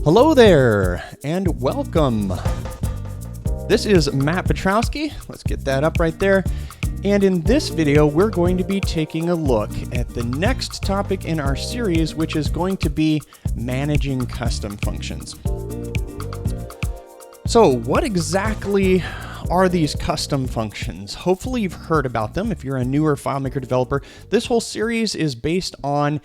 Hello there, and welcome. This is Matt Petrowski. Let's get that up right there. And in this video, we're going to be taking a look at the next topic in our series, which is going to be managing custom functions. So what exactly are these custom functions? Hopefully you've heard about them if you're a newer FileMaker developer. This whole series is based on,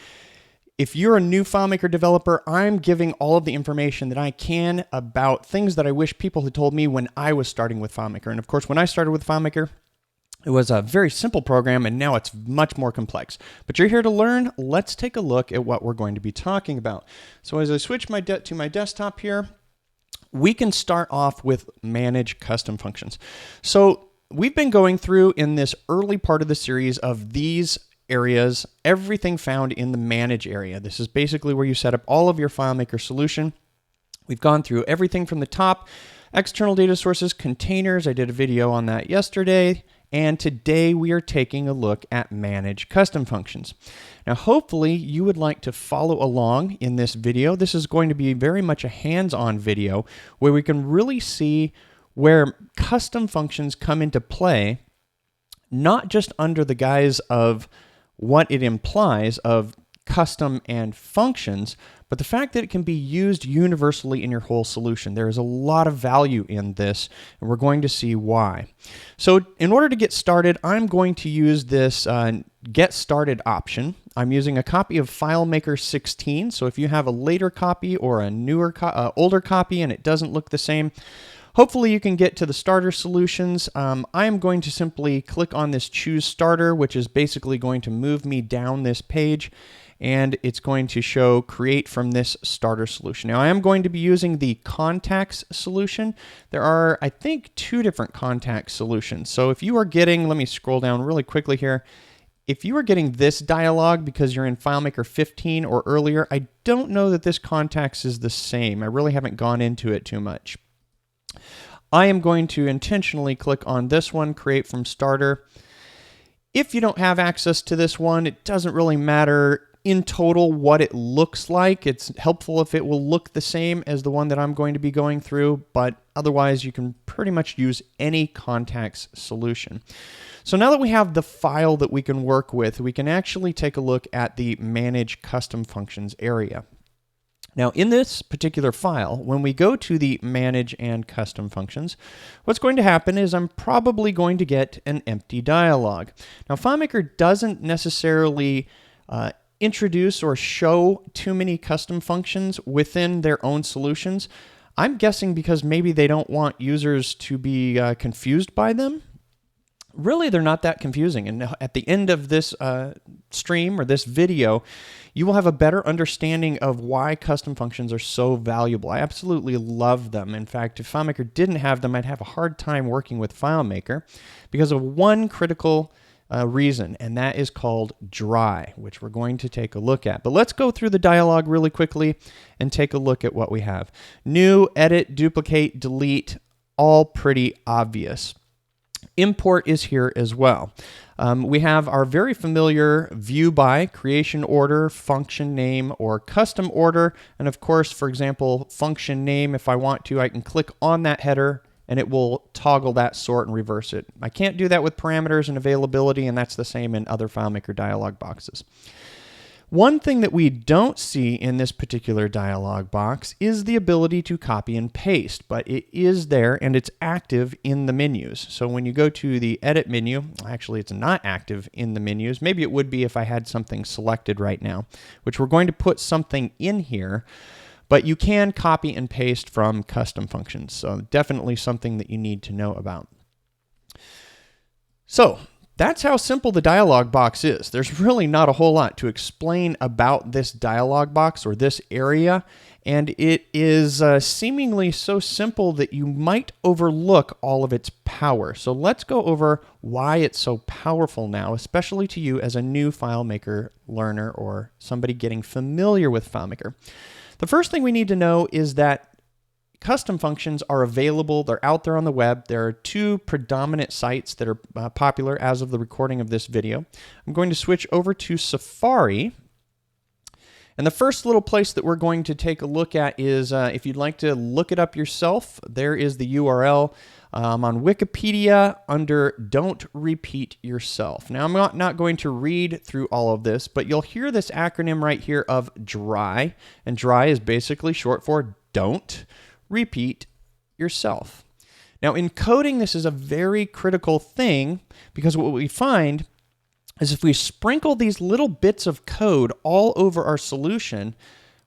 if you're a new FileMaker developer, I'm giving all of the information that I can about things that I wish people had told me when I was starting with FileMaker. And of course, when I started with FileMaker, it was a very simple program, and now it's much more complex. But you're here to learn. Let's take a look at what we're going to be talking about. So as I switch to my desktop here, we can start off with manage custom functions. So we've been going through in this early part of the series of these areas, everything found in the manage area. This is basically where you set up all of your FileMaker solution. We've gone through everything from the top, external data sources, containers. I did a video on that yesterday. And today we are taking a look at manage custom functions. Now, hopefully you would like to follow along in this video. This is going to be very much a hands-on video where we can really see where custom functions come into play, not just under the guise of what it implies of custom and functions, but the fact that it can be used universally in your whole solution. There is a lot of value in this, and we're going to see why. So in order to get started, I'm going to use this Get Started option. I'm using a copy of FileMaker 16, so if you have a later copy or a newer, older copy and it doesn't look the same, hopefully you can get to the starter solutions. I am going to simply click on this Choose Starter, which is basically going to move me down this page, and it's going to show Create from this starter solution. Now, I am going to be using the contacts solution. There are, I think, 2 different contact solutions. So if you are getting, let me scroll down really quickly here. If you are getting this dialog because you're in FileMaker 15 or earlier, I don't know that this contacts is the same. I really haven't gone into it too much. I am going to intentionally click on this one, Create from Starter. If you don't have access to this one, it doesn't really matter in total what it looks like. It's helpful if it will look the same as the one that I'm going to be going through, but otherwise you can pretty much use any contacts solution. So now that we have the file that we can work with, we can actually take a look at the Manage Custom Functions area. Now, in this particular file, when we go to the Manage and Custom Functions, what's going to happen is I'm probably going to get an empty dialog. Now, FileMaker doesn't necessarily introduce or show too many custom functions within their own solutions. I'm guessing because maybe they don't want users to be confused by them. Really, they're not that confusing. And at the end of this stream or this video, you will have a better understanding of why custom functions are so valuable. I absolutely love them. In fact, if FileMaker didn't have them, I'd have a hard time working with FileMaker because of one critical reason, and that is called dry, which we're going to take a look at. But let's go through the dialog really quickly and take a look at what we have. New, edit, duplicate, delete, all pretty obvious. Import is here as well. We have our very familiar view by, creation order, function name, or custom order. And of course, for example, function name, if I want to, I can click on that header and it will toggle that sort and reverse it. I can't do that with parameters and availability, and that's the same in other FileMaker dialog boxes. One thing that we don't see in this particular dialog box is the ability to copy and paste, but it is there and it's active in the menus. So when you go to the edit menu, actually it's not active in the menus. Maybe it would be if I had something selected right now, which we're going to put something in here, but you can copy and paste from custom functions. So definitely something that you need to know about. So that's how simple the dialog box is. There's really not a whole lot to explain about this dialog box or this area, and it is seemingly so simple that you might overlook all of its power. So let's go over why it's so powerful now, especially to you as a new FileMaker learner or somebody getting familiar with FileMaker. The first thing we need to know is that custom functions are available. They're out there on the web. There are 2 predominant sites that are popular as of the recording of this video. I'm going to switch over to Safari. And the first little place that we're going to take a look at is, if you'd like to look it up yourself, there is the URL on Wikipedia under Don't Repeat Yourself. Now, I'm not going to read through all of this, but you'll hear this acronym right here of DRY, and DRY is basically short for Don't Repeat Yourself. Now, in coding, this is a very critical thing, because what we find is if we sprinkle these little bits of code all over our solution,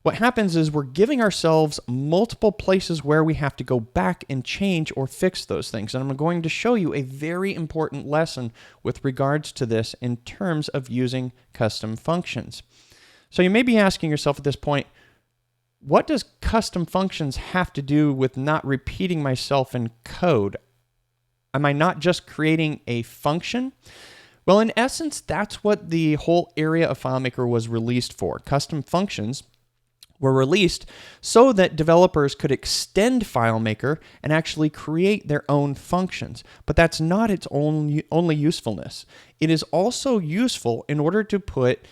what happens is we're giving ourselves multiple places where we have to go back and change or fix those things. And I'm going to show you a very important lesson with regards to this in terms of using custom functions. So you may be asking yourself at this point, what does custom functions have to do with not repeating myself in code? Am I not just creating a function? Well, in essence, that's what the whole area of FileMaker was released for. Custom functions were released so that developers could extend FileMaker and actually create their own functions. But that's not its only usefulness. It is also useful in order to put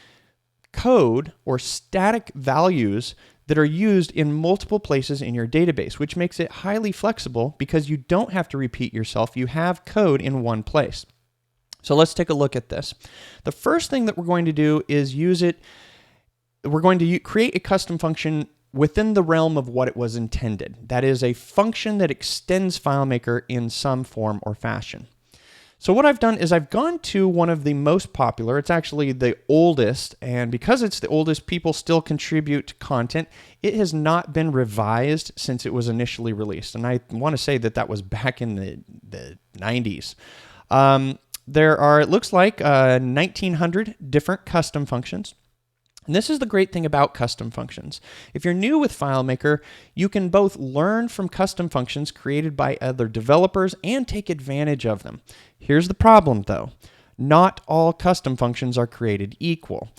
code or static values that are used in multiple places in your database, which makes it highly flexible because you don't have to repeat yourself. You have code in one place. So let's take a look at this. The first thing that we're going to do is we're going to create a custom function within the realm of what it was intended. That is a function that extends FileMaker in some form or fashion. So what I've done is I've gone to one of the most popular, it's actually the oldest, and because it's the oldest, people still contribute content. It has not been revised since it was initially released, and I want to say that that was back in the 90s. There are, it looks like, 1,900 different custom functions. And this is the great thing about custom functions. If you're new with FileMaker, you can both learn from custom functions created by other developers and take advantage of them. Here's the problem, though. Not all custom functions are created equal.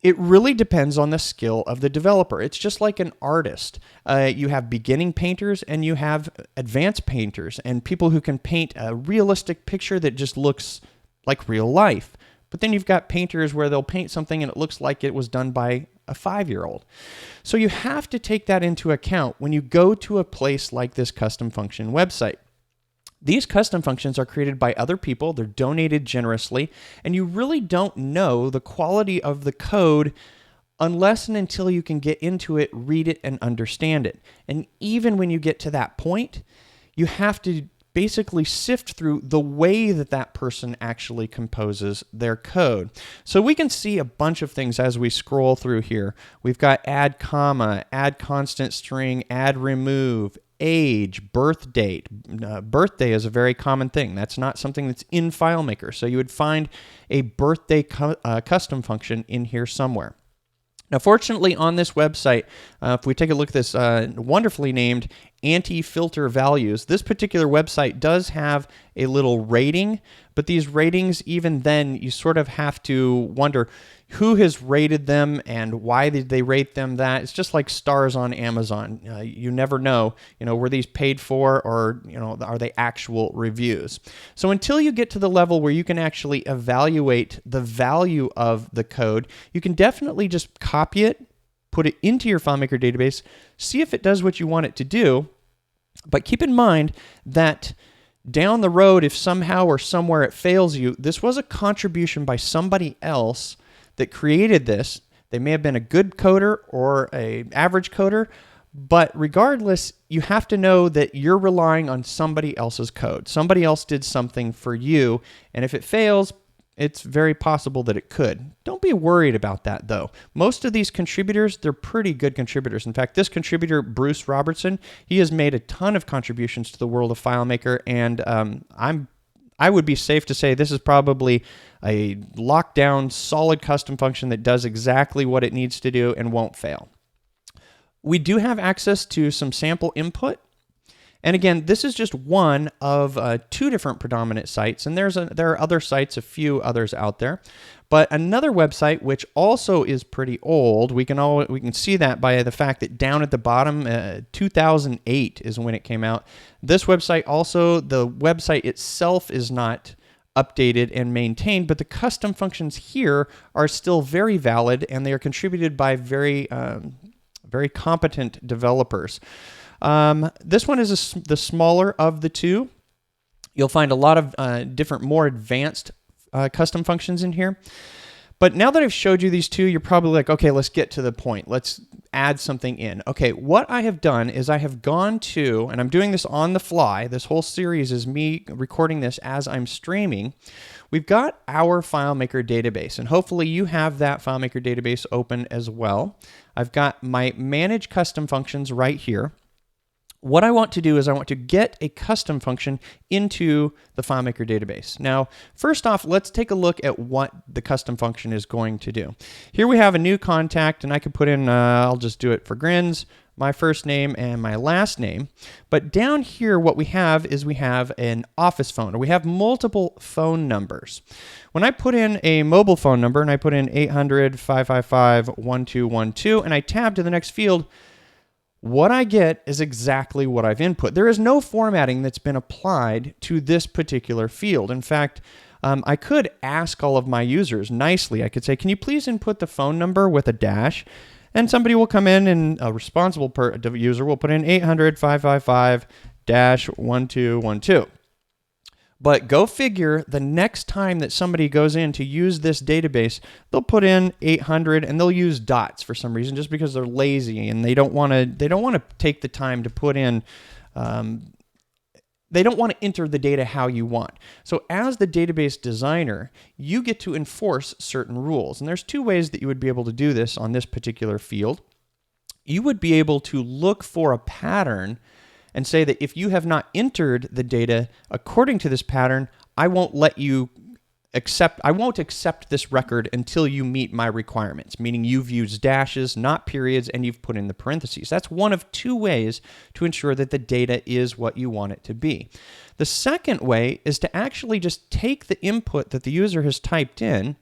It really depends on the skill of the developer. It's just like an artist. You have beginning painters and you have advanced painters and people who can paint a realistic picture that just looks like real life. But then you've got painters where they'll paint something and it looks like it was done by a 5-year-old. So you have to take that into account when you go to a place like this custom function website. These custom functions are created by other people, they're donated generously, and you really don't know the quality of the code unless and until you can get into it, read it, and understand it. And even when you get to that point, you have to basically sift through the way that that person actually composes their code. So we can see a bunch of things as we scroll through here. We've got add comma, add constant string, add remove, age, birth date. Birthday is a very common thing. That's not something that's in FileMaker. So you would find a birthday custom function in here somewhere. Now, fortunately, on this website, if we take a look at this wonderfully named anti-filter values, this particular website does have a little rating, but these ratings, even then, you sort of have to wonder who has rated them and why did they rate them that. It's just like stars on Amazon. You never know, were these paid for or, are they actual reviews? So until you get to the level where you can actually evaluate the value of the code, you can definitely just copy it, put it into your FileMaker database, see if it does what you want it to do. But keep in mind that down the road, if somehow or somewhere it fails you, this was a contribution by somebody else that created this. They may have been a good coder or an average coder, but regardless, you have to know that you're relying on somebody else's code. Somebody else did something for you, and if it fails, it's very possible that it could. Don't be worried about that, though. Most of these contributors, they're pretty good contributors. In fact, this contributor, Bruce Robertson, he has made a ton of contributions to the world of FileMaker, and I would be safe to say this is probably a lockdown, solid custom function that does exactly what it needs to do and won't fail. We do have access to some sample input. And again, this is just one of 2 different predominant sites, and there are other sites, a few others out there. But another website, which also is pretty old, we can see that by the fact that down at the bottom, 2008 is when it came out. This website also, the website itself is not updated and maintained, but the custom functions here are still very valid, and they are contributed by very competent developers. This one is the smaller of the two. You'll find a lot of different, more advanced custom functions in here. But now that I've showed you these two, you're probably like, okay, let's get to the point. Let's add something in. Okay, what I have done is I have gone to, and I'm doing this on the fly. This whole series is me recording this as I'm streaming. We've got our FileMaker database, and hopefully you have that FileMaker database open as well. I've got my Manage Custom Functions right here. What I want to do is I want to get a custom function into the FileMaker database. Now, first off, let's take a look at what the custom function is going to do. Here we have a new contact, and I could put in, I'll just do it for grins, my first name and my last name. But down here, what we have is we have an office phone, or we have multiple phone numbers. When I put in a mobile phone number, and I put in 800-555-1212, and I tab to the next field, what I get is exactly what I've input. There is no formatting that's been applied to this particular field. In fact, I could ask all of my users nicely. I could say, can you please input the phone number with a dash? And somebody will come in, and a responsible user will put in 800-555-1212. But go figure, the next time that somebody goes in to use this database, they'll put in 800 and they'll use dots for some reason, just because they're lazy and they don't want to take the time to put in, they don't want to enter the data how you want. So as the database designer, you get to enforce certain rules. And there's two ways that you would be able to do this on this particular field. You would be able to look for a pattern and say that if you have not entered the data according to this pattern, I won't accept this record until you meet my requirements, meaning you've used dashes, not periods, and you've put in the parentheses. That's one of two ways to ensure that the data is what you want it to be. The second way is to actually just take the input that the user has typed in,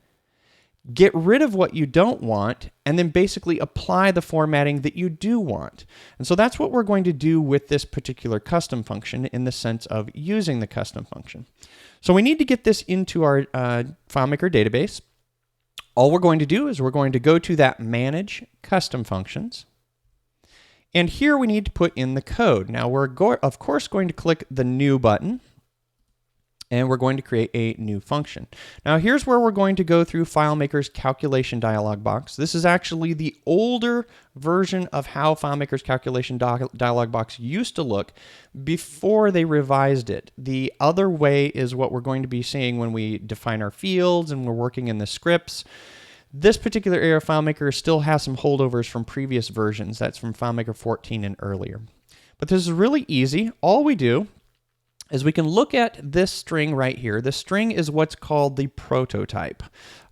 get rid of what you don't want, and then basically apply the formatting that you do want. And so that's what we're going to do with this particular custom function in the sense of using the custom function. So we need to get this into our FileMaker database. All we're going to do is we're going to go to that Manage Custom Functions. And here we need to put in the code. Now we're of course going to click the New button, and we're going to create a new function. Now here's where we're going to go through FileMaker's calculation dialog box. This is actually the older version of how FileMaker's calculation dialog box used to look before they revised it. The other way is what we're going to be seeing when we define our fields and we're working in the scripts. This particular area of FileMaker still has some holdovers from previous versions. That's from FileMaker 14 and earlier. But this is really easy. All we do is we can look at this string right here. This string is what's called the prototype.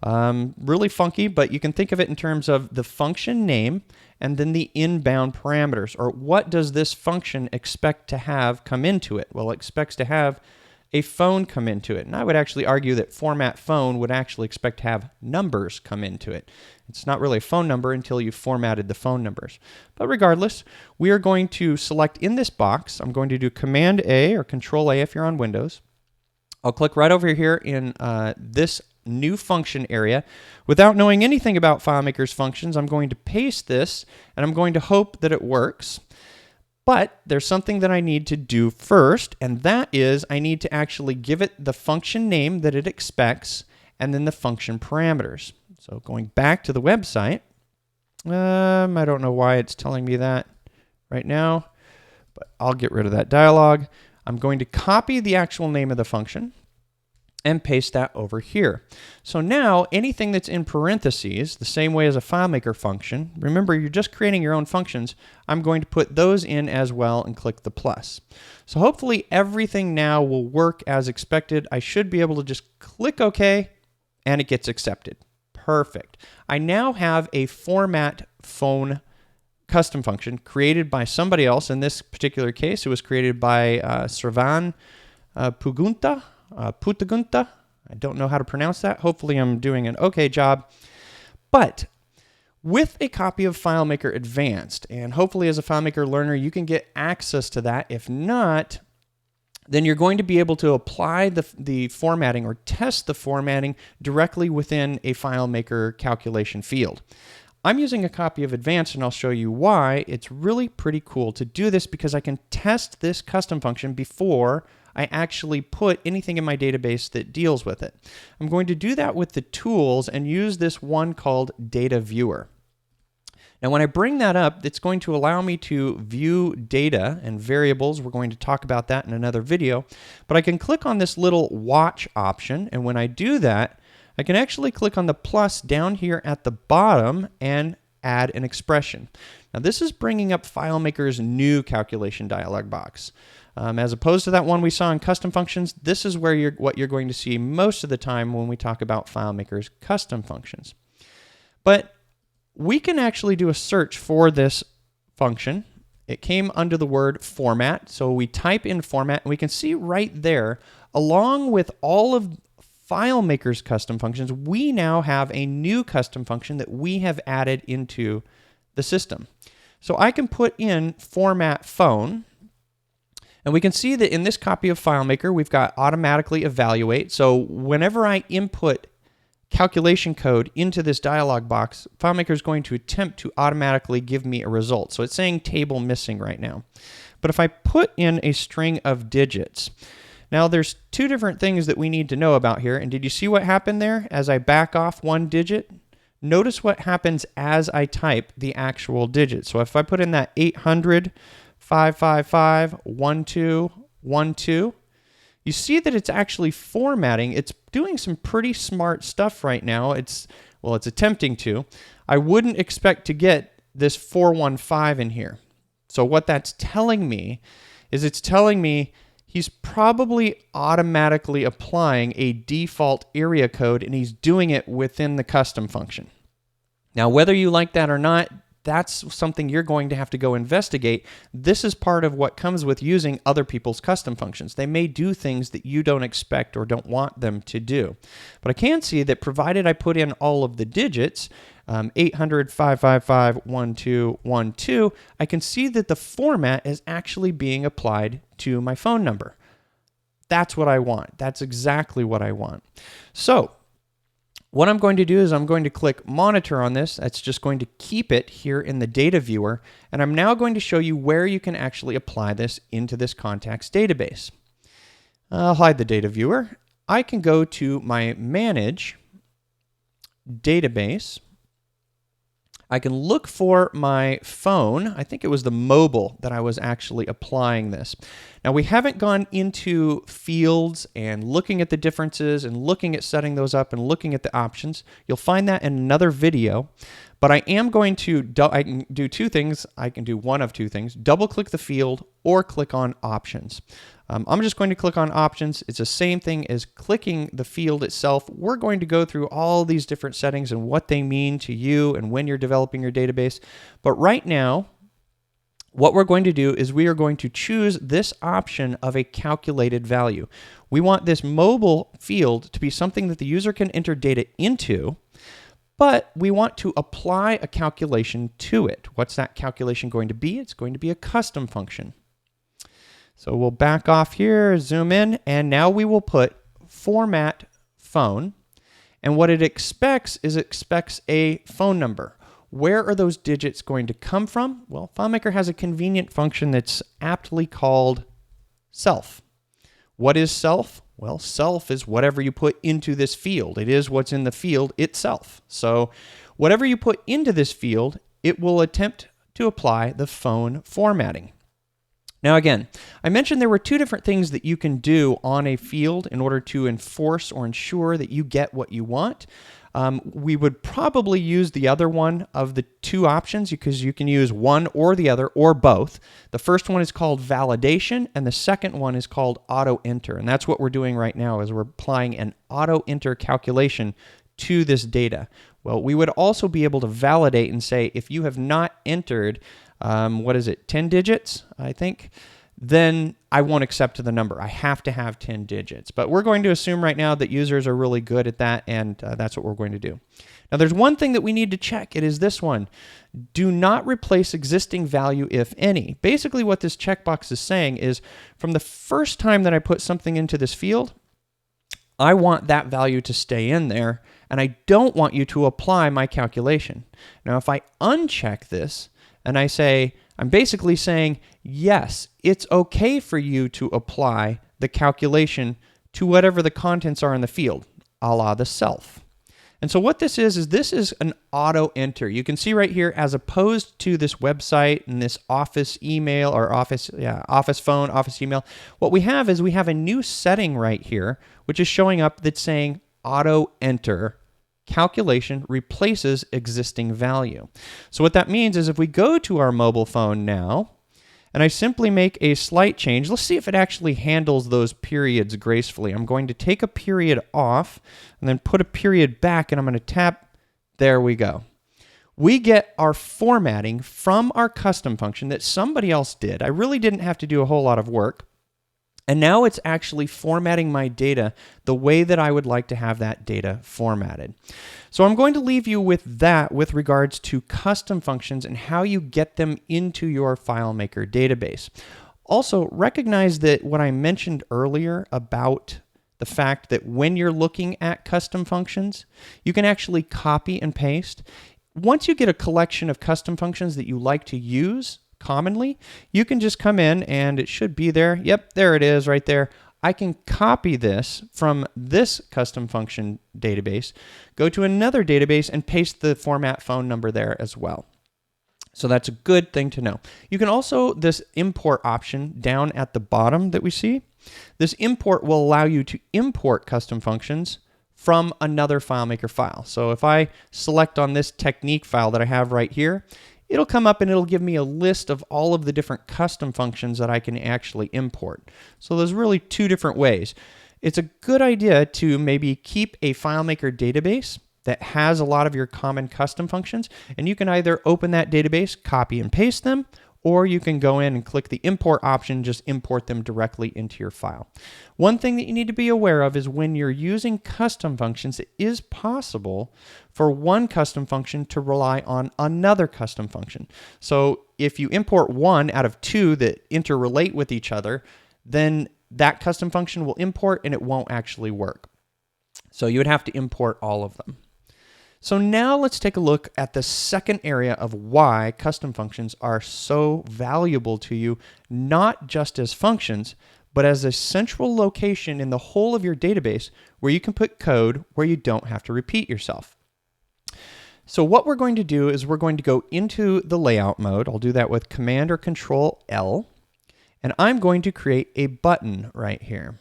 Really funky, but you can think of it in terms of the function name and then the inbound parameters, or what does this function expect to have come into it? Well, it expects to have a phone come into it. And I would actually argue that format phone would actually expect to have numbers come into it. It's not really a phone number until you've formatted the phone numbers. But regardless, we are going to select in this box. I'm going to do Command A or Control A if you're on Windows. I'll click right over here in this new function area. Without knowing anything about FileMaker's functions, I'm going to paste this and I'm going to hope that it works. But there's something that I need to do first, and that is I need to actually give it the function name that it expects and then the function parameters. So going back to the website, I don't know why it's telling me that right now, but I'll get rid of that dialog. I'm going to copy the actual name of the function and paste that over here. So now anything that's in parentheses, the same way as a FileMaker function, remember you're just creating your own functions, I'm going to put those in as well and click the plus. So hopefully everything now will work as expected. I should be able to just click OK and it gets accepted. Perfect. I now have a format phone custom function created by somebody else. In this particular case, it was created by Sravan Putagunta. I don't know how to pronounce that. Hopefully I'm doing an okay job. But with a copy of FileMaker Advanced, and hopefully as a FileMaker learner, you can get access to that. If not, then you're going to be able to apply the formatting or test the formatting directly within a FileMaker calculation field. I'm using a copy of Advanced, and I'll show you why. It's really pretty cool to do this because I can test this custom function before I actually put anything in my database that deals with it. I'm going to do that with the tools and use this one called Data Viewer. Now, when I bring that up, it's going to allow me to view data and variables. We're going to talk about that in another video. But I can click on this little watch option, and when I do that, I can actually click on the plus down here at the bottom and add an expression. Now, this is bringing up FileMaker's new calculation dialog box. As opposed to that one we saw in custom functions, this is where what you're going to see most of the time when we talk about FileMaker's custom functions. But we can actually do a search for this function. It came under the word format, so we type in format, and we can see right there, along with all of FileMaker's custom functions, we now have a new custom function that we have added into the system. So I can put in format phone, and we can see that in this copy of FileMaker, we've got automatically evaluate. So whenever I input calculation code into this dialog box, FileMaker is going to attempt to automatically give me a result. So it's saying table missing right now. But if I put in a string of digits, now there's two different things that we need to know about here. And did you see what happened there as I back off one digit? Notice what happens as I type the actual digit. So if I put in that 800 555 1212, you see that it's actually formatting. It's doing some pretty smart stuff right now. It's attempting to. I wouldn't expect to get this 415 in here. So what that's telling me is it's telling me he's probably automatically applying a default area code, and he's doing it within the custom function. Now, whether you like that or not, that's something you're going to have to go investigate. This is part of what comes with using other people's custom functions. They may do things that you don't expect or don't want them to do. But I can see that provided I put in all of the digits, 800 555 1212, I can see that the format is actually being applied to my phone number. That's what I want. That's exactly what I want. So what I'm going to do is I'm going to click monitor on this. That's just going to keep it here in the data viewer. And I'm now going to show you where you can actually apply this into this contacts database. I'll hide the data viewer. I can go to my manage database. I can look for my phone. I think it was the mobile that I was actually applying this. Now, we haven't gone into fields and looking at the differences and looking at setting those up and looking at the options. You'll find that in another video. But I am going to, I can do two things. I can do one of two things. Double click the field or click on options. I'm just going to click on options. It's the same thing as clicking the field itself. We're going to go through all these different settings and what they mean to you and when you're developing your database. But right now, what we're going to do is we are going to choose this option of a calculated value. We want this mobile field to be something that the user can enter data into, but we want to apply a calculation to it. What's that calculation going to be? It's going to be a custom function. So we'll back off here, zoom in, and now we will put format phone. And what it expects is it expects a phone number. Where are those digits going to come from? Well, FileMaker has a convenient function that's aptly called self. What is self? Well, self is whatever you put into this field. It is what's in the field itself. So whatever you put into this field, it will attempt to apply the phone formatting. Now again, I mentioned there were two different things that you can do on a field in order to enforce or ensure that you get what you want. We would probably use the other one of the two options because you can use one or the other or both. The first one is called validation and the second one is called auto enter. And that's what we're doing right now is we're applying an auto enter calculation to this data. Well, we would also be able to validate and say if you have not entered 10 digits, I think, then I won't accept the number. I have to have 10 digits. But we're going to assume right now that users are really good at that, and that's what we're going to do. Now, there's one thing that we need to check. It is this one. Do not replace existing value, if any. Basically, what this checkbox is saying is from the first time that I put something into this field, I want that value to stay in there, and I don't want you to apply my calculation. Now, if I uncheck this and I say, I'm basically saying, yes, it's okay for you to apply the calculation to whatever the contents are in the field, a la the self. And so what this is this is an auto enter. You can see right here, as opposed to this website and this office email or office phone, office email, what we have is we have a new setting right here, which is showing up that's saying auto enter calculation replaces existing value. So what that means is if we go to our mobile phone now, and I simply make a slight change, let's see if it actually handles those periods gracefully. I'm going to take a period off and then put a period back, and I'm going to tap, there we go. We get our formatting from our custom function that somebody else did. I really didn't have to do a whole lot of work. And now it's actually formatting my data the way that I would like to have that data formatted. So I'm going to leave you with that with regards to custom functions and how you get them into your FileMaker database. Also, recognize that what I mentioned earlier about the fact that when you're looking at custom functions, you can actually copy and paste. Once you get a collection of custom functions that you like to use commonly, you can just come in and it should be there. Yep, there it is right there. I can copy this from this custom function database, go to another database and paste the format phone number there as well. So that's a good thing to know. You can also, this import option down at the bottom that we see, this import will allow you to import custom functions from another FileMaker file. So if I select on this technique file that I have right here, it'll come up and it'll give me a list of all of the different custom functions that I can actually import. So there's really two different ways. It's a good idea to maybe keep a FileMaker database that has a lot of your common custom functions, and you can either open that database, copy and paste them, or you can go in and click the import option, just import them directly into your file. One thing that you need to be aware of is when you're using custom functions, it is possible for one custom function to rely on another custom function. So if you import one out of two that interrelate with each other, then that custom function will import and it won't actually work. So you would have to import all of them. So now let's take a look at the second area of why custom functions are so valuable to you, not just as functions, but as a central location in the whole of your database where you can put code where you don't have to repeat yourself. So what we're going to do is we're going to go into the layout mode. I'll do that with Command or Control L, and I'm going to create a button right here.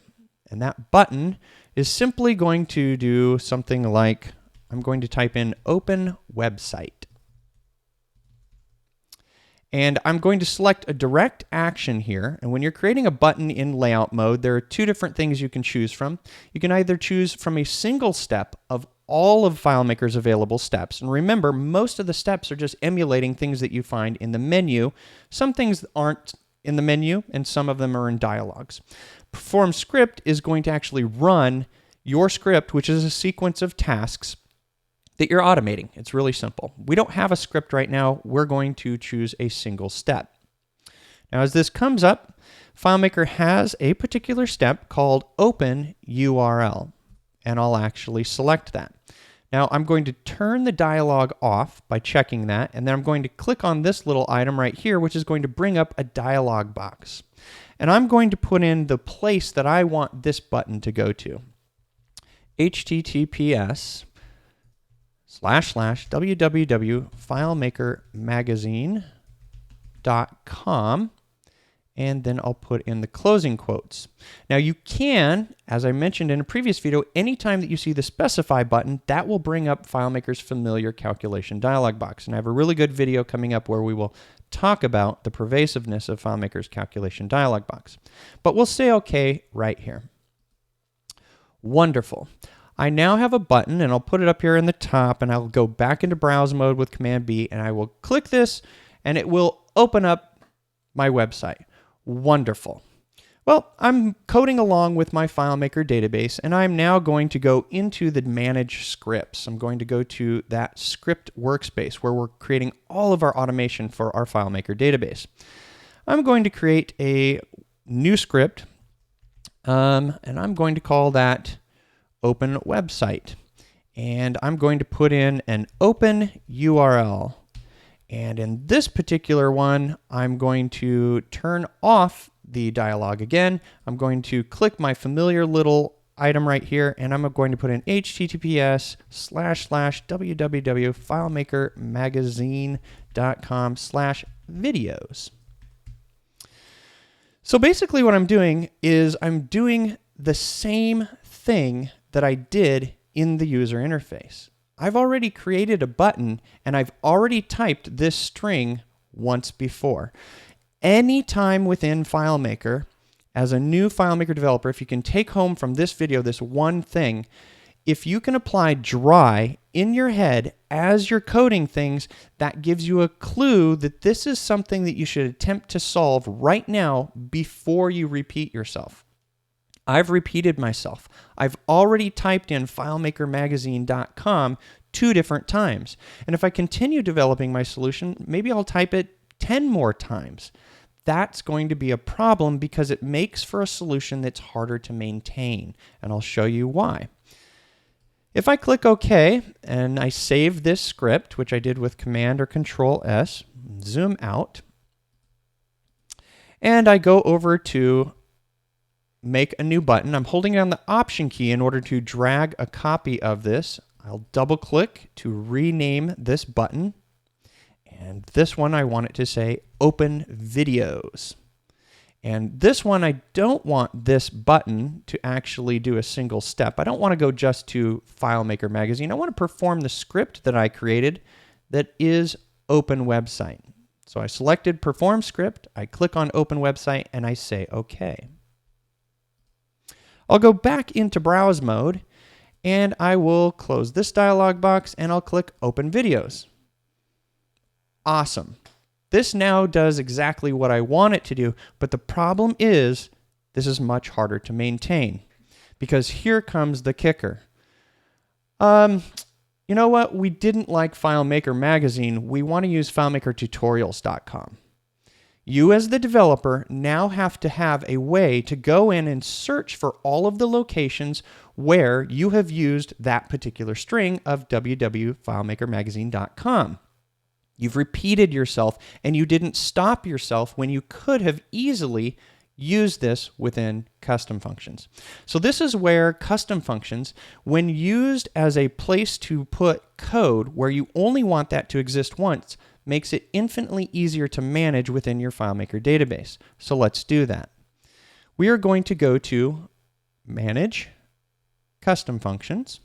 And that button is simply going to do something like, I'm going to type in open website. And I'm going to select a direct action here. And when you're creating a button in layout mode, there are two different things you can choose from. You can either choose from a single step of all of FileMaker's available steps. And remember, most of the steps are just emulating things that you find in the menu. Some things aren't in the menu, and some of them are in dialogues. Perform script is going to actually run your script, which is a sequence of tasks that you're automating. It's really simple. We don't have a script right now. We're going to choose a single step. Now, as this comes up, FileMaker has a particular step called Open URL, and I'll actually select that. Now, I'm going to turn the dialog off by checking that, and then I'm going to click on this little item right here, which is going to bring up a dialog box. And I'm going to put in the place that I want this button to go to. https://www.filemakermagazine.com, and then I'll put in the closing quotes. Now you can, as I mentioned in a previous video, anytime that you see the specify button, that will bring up FileMaker's familiar calculation dialog box. And I have a really good video coming up where we will talk about the pervasiveness of FileMaker's calculation dialog box. But we'll say okay right here. Wonderful. I now have a button, and I'll put it up here in the top, and I'll go back into browse mode with Command B, and I will click this, and it will open up my website. Wonderful. Well, I'm coding along with my FileMaker database, and I'm now going to go into the Manage Scripts. I'm going to go to that script workspace where we're creating all of our automation for our FileMaker database. I'm going to create a new script, and I'm going to call that Open Website. And I'm going to put in an open URL. And in this particular one, I'm going to turn off the dialog again. I'm going to click my familiar little item right here, and I'm going to put in https://www.filemakermagazine.com/videos. So basically what I'm doing is I'm doing the same thing that I did in the user interface. I've already created a button and I've already typed this string once before. Anytime within FileMaker, as a new FileMaker developer, if you can take home from this video this one thing, if you can apply dry in your head as you're coding things, that gives you a clue that this is something that you should attempt to solve right now before you repeat yourself. I've repeated myself. I've already typed in FileMakerMagazine.com 2 different times. And if I continue developing my solution, maybe I'll type it 10 more times. That's going to be a problem because it makes for a solution that's harder to maintain. And I'll show you why. If I click OK and I save this script, which I did with Command or Control S, zoom out, and I go over to make a new button. I'm holding down the Option key in order to drag a copy of this. I'll double click to rename this button. And this one I want it to say Open Videos. And this one I don't want this button to actually do a single step. I don't want to go just to FileMaker Magazine. I want to perform the script that I created that is Open Website. So I selected Perform Script, I click on Open Website, and I say OK. I'll go back into browse mode and I will close this dialog box and I'll click Open Videos. Awesome. This now does exactly what I want it to do, but the problem is this is much harder to maintain because here comes the kicker. You know what? We didn't like FileMaker Magazine. We want to use FileMakerTutorials.com. You as the developer now have to have a way to go in and search for all of the locations where you have used that particular string of www.filemakermagazine.com. You've repeated yourself and you didn't stop yourself when you could have easily used this within custom functions. So this is where custom functions, when used as a place to put code where you only want that to exist once, makes it infinitely easier to manage within your FileMaker database. So let's do that. We are going to go to Manage, Custom Functions.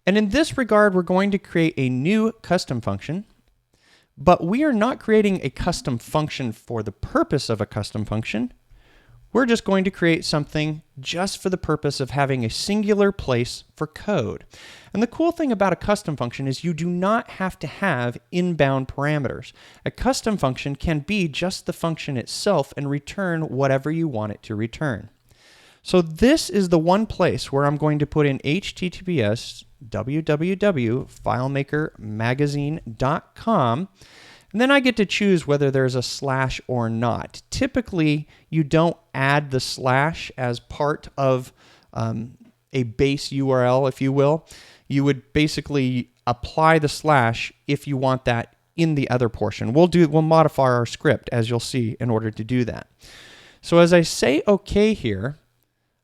And in this regard, we're going to create a new custom function, but we are not creating a custom function for the purpose of a custom function. We're just going to create something just for the purpose of having a singular place for code. And the cool thing about a custom function is you do not have to have inbound parameters. A custom function can be just the function itself and return whatever you want it to return. So this is the one place where I'm going to put in https www.filemakermagazine.com. And then I get to choose whether there's a slash or not. Typically, you don't add the slash as part of a base URL, if you will. You would basically apply the slash if you want that in the other portion. We'll modify our script, as you'll see, in order to do that. So as I say OK here,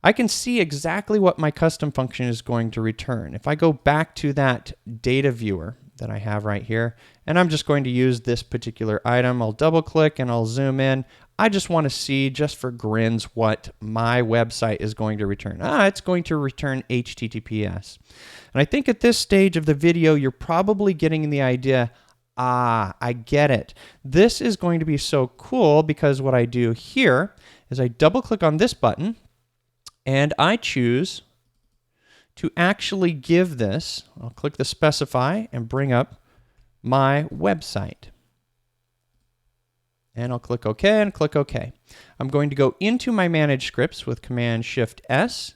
I can see exactly what my custom function is going to return. If I go back to that data viewer that I have right here, and I'm just going to use this particular item, I'll double click and I'll zoom in. I just want to see, just for grins, what my website is going to return. It's going to return HTTPS. And I think at this stage of the video, you're probably getting the idea, I get it. This is going to be so cool because what I do here is I double click on this button and I choose to actually give this, I'll click the specify and bring up my website. and I'll click OK and click OK. I'm going to go into my Manage Scripts with Command-Shift-S,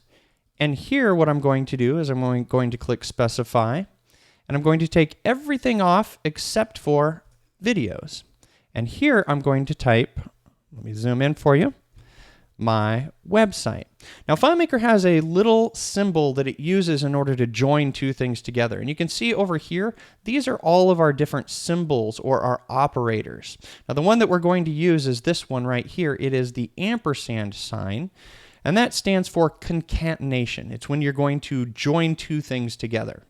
and here what I'm going to do is I'm going to click Specify, and I'm going to take everything off except for videos. And here I'm going to type, let me zoom in for you, my website. Now FileMaker has a little symbol that it uses in order to join two things together. And you can see over here, these are all of our different symbols or our operators. Now the one that we're going to use is this one right here. It is the ampersand sign, and that stands for concatenation. It's when you're going to join two things together.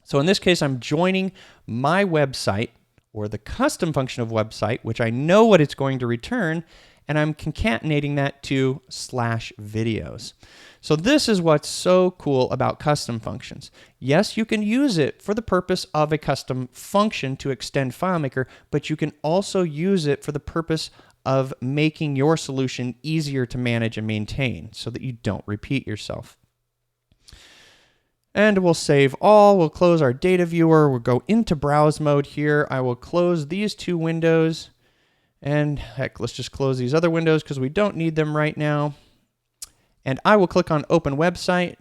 So in this case, I'm joining my website, or the custom function of website, which I know what it's going to return, and I'm concatenating that to /videos. So this is what's so cool about custom functions. Yes, you can use it for the purpose of a custom function to extend FileMaker, but you can also use it for the purpose of making your solution easier to manage and maintain so that you don't repeat yourself. And we'll save all, we'll close our data viewer, we'll go into browse mode here. I will close these two windows, and heck, let's just close these other windows because we don't need them right now. And I will click on Open Website.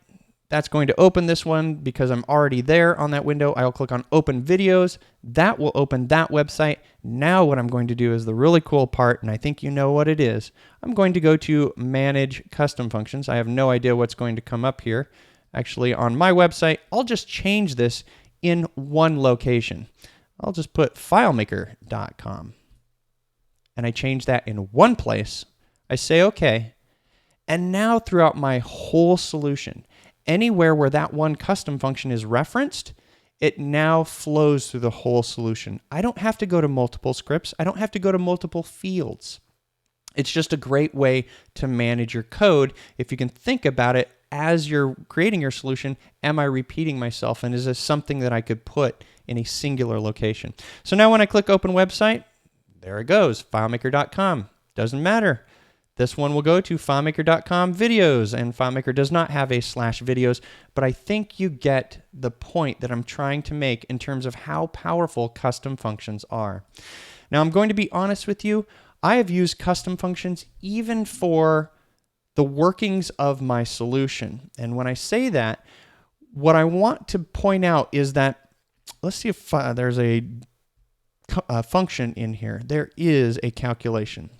That's going to open this one because I'm already there on that window. I'll click on Open Videos. That will open that website. Now what I'm going to do is the really cool part, and I think you know what it is. I'm going to go to Manage Custom Functions. I have no idea what's going to come up here. Actually, on my website, I'll just change this in one location. I'll just put FileMaker.com. And I change that in one place. I say OK. And now throughout my whole solution, anywhere where that one custom function is referenced, it now flows through the whole solution. I don't have to go to multiple scripts. I don't have to go to multiple fields. It's just a great way to manage your code if you can think about it as you're creating your solution. Am I repeating myself, and is this something that I could put in a singular location? So now when I click Open Website, there it goes, FileMaker.com. Doesn't matter. This one will go to FileMaker.com videos, and FileMaker does not have a /videos, but I think you get the point that I'm trying to make in terms of how powerful custom functions are. Now I'm going to be honest with you, I have used custom functions even for the workings of my solution. And when I say that, what I want to point out is that, let's see if there's a function in here. There is a calculation.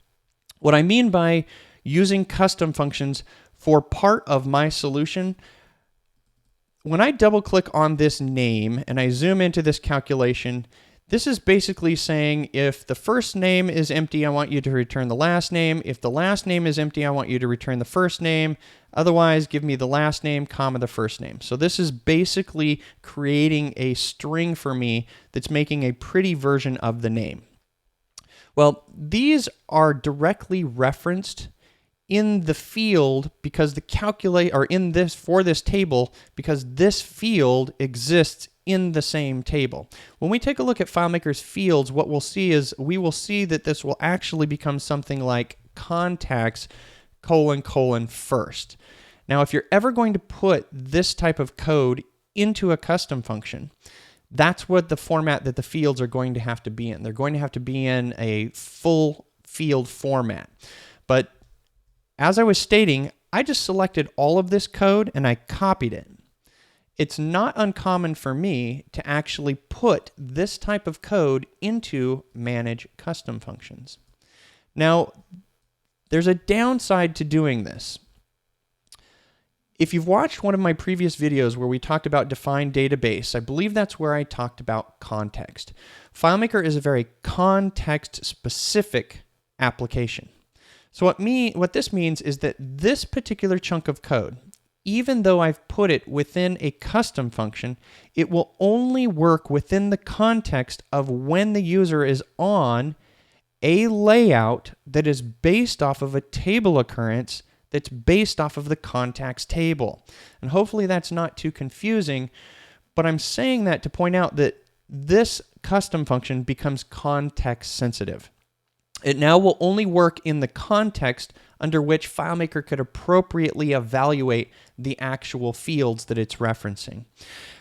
What I mean by using custom functions for part of my solution, when I double click on this name and I zoom into this calculation, this is basically saying if the first name is empty, I want you to return the last name. If the last name is empty, I want you to return the first name. Otherwise, give me the last name, comma, the first name. So this is basically creating a string for me that's making a pretty version of the name. Well, these are directly referenced in the field because the calculate, or in this, for this table, because this field exists in the same table. When we take a look at FileMaker's fields, what we'll see is we will see that this will actually become something like contacts : first. Now, if you're ever going to put this type of code into a custom function, that's what the format that the fields are going to have to be in. They're going to have to be in a full field format. But as I was stating, I just selected all of this code and I copied it. It's not uncommon for me to actually put this type of code into Manage Custom Functions. Now, there's a downside to doing this. If you've watched one of my previous videos where we talked about defined database, I believe that's where I talked about context. FileMaker is a very context-specific application. So what this means is that this particular chunk of code, even though I've put it within a custom function, it will only work within the context of when the user is on a layout that is based off of a table occurrence that's based off of the contacts table. And hopefully that's not too confusing, but I'm saying that to point out that this custom function becomes context sensitive. It now will only work in the context under which FileMaker could appropriately evaluate the actual fields that it's referencing.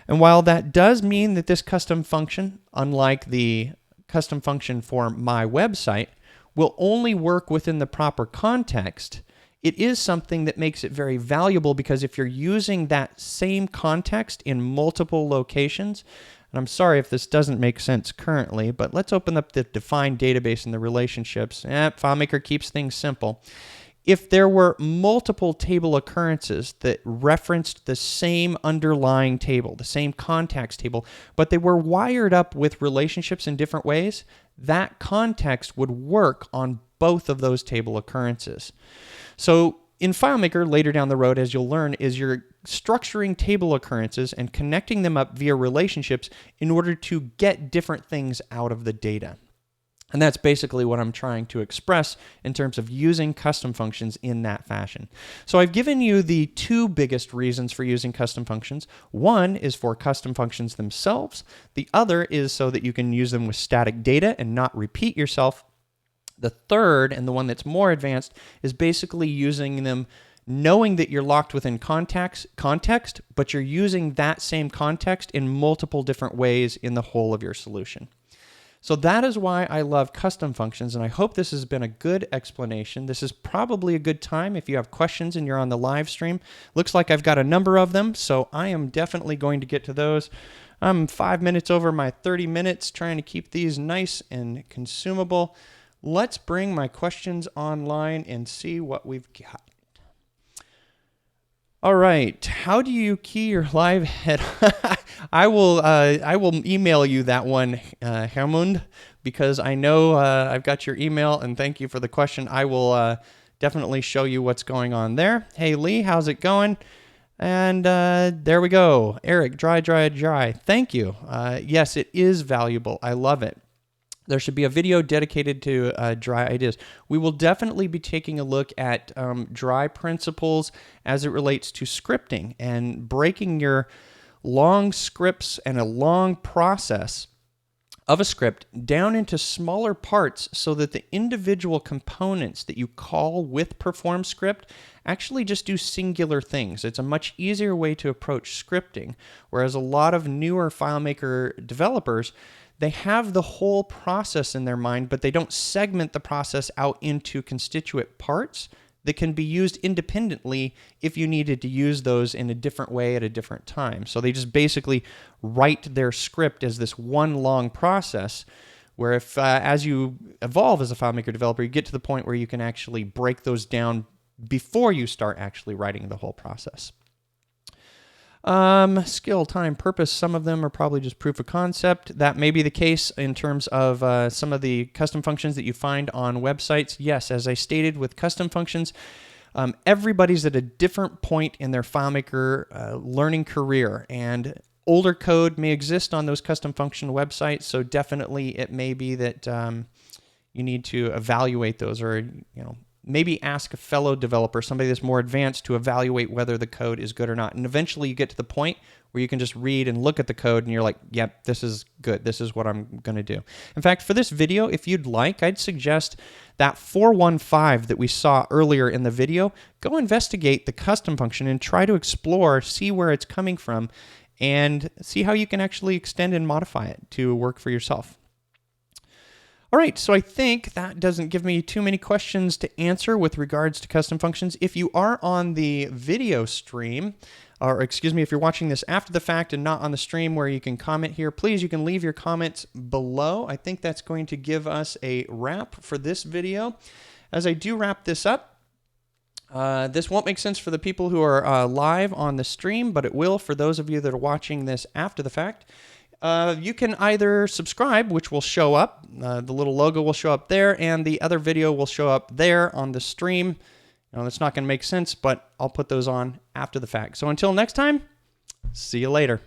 And while that does mean that this custom function, unlike the custom function for my website, will only work within the proper context, it is something that makes it very valuable, because if you're using that same context in multiple locations, and I'm sorry if this doesn't make sense currently, but let's open up the defined database and the relationships. FileMaker keeps things simple. If there were multiple table occurrences that referenced the same underlying table, the same context table, but they were wired up with relationships in different ways, that context would work on both of those table occurrences. So in FileMaker, later down the road, as you'll learn, is you're structuring table occurrences and connecting them up via relationships in order to get different things out of the data. And that's basically what I'm trying to express in terms of using custom functions in that fashion. So I've given you the two biggest reasons for using custom functions. One is for custom functions themselves. The other is so that you can use them with static data and not repeat yourself. The third, and the one that's more advanced, is basically using them knowing that you're locked within context, but you're using that same context in multiple different ways in the whole of your solution. So that is why I love custom functions, and I hope this has been a good explanation. This is probably a good time if you have questions and you're on the live stream. Looks like I've got a number of them, so I am definitely going to get to those. I'm 5 minutes over my 30 minutes, trying to keep these nice and consumable. Let's bring my questions online and see what we've got. All right, how do you key your live head? I will email you that one, Hermund, because I know I've got your email, and thank you for the question. I will definitely show you what's going on there. Hey, Lee, how's it going? And there we go. Eric, dry. Thank you. Yes, it is valuable. I love it. There should be a video dedicated to dry ideas. We will definitely be taking a look at dry principles as it relates to scripting and breaking your long scripts and a long process of a script down into smaller parts so that the individual components that you call with perform script actually just do singular things. It's a much easier way to approach scripting, whereas a lot of newer FileMaker developers, they have the whole process in their mind, but they don't segment the process out into constituent parts that can be used independently if you needed to use those in a different way at a different time. So they just basically write their script as this one long process, where if as you evolve as a FileMaker developer, you get to the point where you can actually break those down before you start actually writing the whole process. Skill, time, purpose, some of them are probably just proof of concept. That may be the case in terms of some of the custom functions that you find on websites. Yes, as I stated with custom functions, everybody's at a different point in their FileMaker learning career, and older code may exist on those custom function websites, so definitely it may be that you need to evaluate those, or maybe ask a fellow developer, somebody that's more advanced, to evaluate whether the code is good or not. And eventually you get to the point where you can just read and look at the code and you're like, yep, this is good. This is what I'm going to do. In fact, for this video, if you'd like, I'd suggest that 415 that we saw earlier in the video, go investigate the custom function and try to explore, see where it's coming from, and see how you can actually extend and modify it to work for yourself. All right, so I think that doesn't give me too many questions to answer with regards to custom functions. If you are on the video stream, or excuse me, if you're watching this after the fact and not on the stream where you can comment here, please, you can leave your comments below. I think that's going to give us a wrap for this video. As I do wrap this up, this won't make sense for the people who are live on the stream, but it will for those of you that are watching this after the fact. You can either subscribe, which will show up, the little logo will show up there, and the other video will show up there on the stream. That's not going to make sense, but I'll put those on after the fact. So until next time, see you later.